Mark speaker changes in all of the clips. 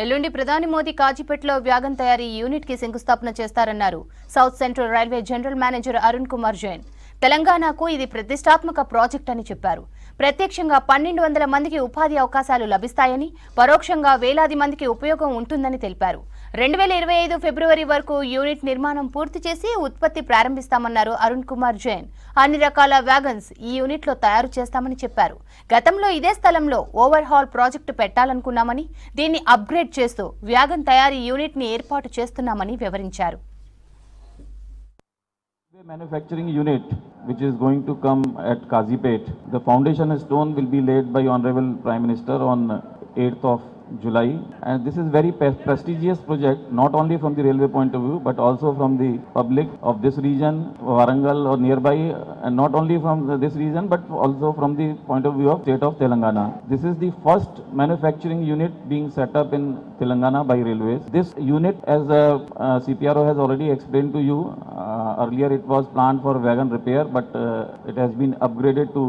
Speaker 1: ఎల్లుండి ప్రధాని మోదీ కాజీపేటలో వ్యాగన్ తయారీ యూనిట్ కి శంకుస్థాపన చేస్తారన్నారు south central railway general manager Arun Kumar Jain. తెలంగాణకు ఇది ప్రతిష్టాత్మక ప్రాజెక్ట్ అని చెప్పారు. ప్రత్యక్షంగా 1200 మందికి ఉపాధి అవకాశాలు లభిస్తాయని, పరోక్షంగా వేలాది మందికి ఉపయోగం ఉంటుందని తెలిపారు. 2025 ఫిబ్రవరి వరకు యూనిట్ నిర్మాణం పూర్తి చేసి ఉత్పత్తి ప్రారంభిస్తామన్నారు అరుణ్ కుమార్ జైన్. అన్ని రకాల వ్యాగన్స్ ఈ యూనిట్ లో తయారు చేస్తామని చెప్పారు. గతంలో ఇదే స్థలంలో ఓవర్ హాల్ ప్రాజెక్టు పెట్టాలనుకున్నామని, దీన్ని అప్గ్రేడ్ చేస్తూ వ్యాగన్ తయారీ యూనిట్ ని ఏర్పాటు చేస్తున్నామని వివరించారు.
Speaker 2: Manufacturing unit which is going to come at Kazipet. The foundation stone will be laid by Honorable Prime Minister on 8th of July, and this is very prestigious project, not only from the railway point of view but also from the public of this region, Warangal or nearby, and not only from this region but also from the point of view of state of Telangana. This is the first manufacturing unit being set up in Telangana by railways. This unit, as CPRO has already explained to you, earlier it was planned for wagon repair, but it has been upgraded to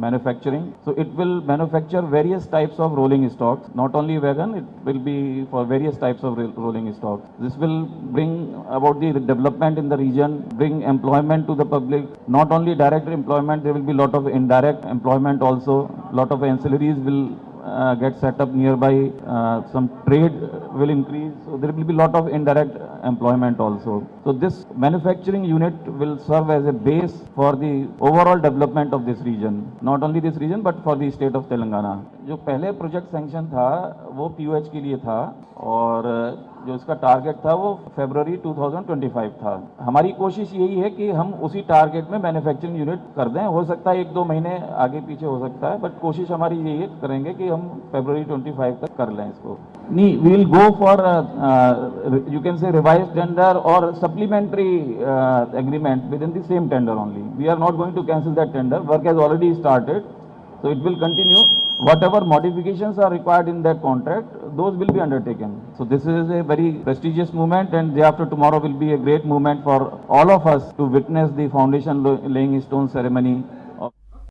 Speaker 2: manufacturing. So it will manufacture various types of rolling stocks, not only wagon, it will be for various types of rolling stocks. This will bring about the development in the region, bring employment to the public, not only direct employment, there will be lot of indirect employment also, lot of ancillaries will get set up nearby, some trade will increase, so there will be lot of indirect employment also. So this manufacturing unit will serve as a base for the overall development of this region, not only this region but for the state of Telangana. जो पहले project sanction था वो POH के लिए था और जो इसका टारगेट था वो फरवरी 2025 था. हमारी कोशिश यही है कि हम उसी टारगेट में मैन्युफैक्चरिंग यूनिट कर दें. हो सकता है 1-2 महीने आगे पीछे हो सकता है, बट कोशिश हमारी यही है करेंगे कि हम फरवरी 25 तक कर लें इसको. नहीं, we will go for you can say revise tender और supplementary agreement with in the same tender only. We are not going to cancel that tender. Work has already started, so it will continue. Whatever modifications are required in that contract, those will be undertaken. So this is a very prestigious movement, and day after tomorrow will be a great movement for all of us to witness the foundation laying stone ceremony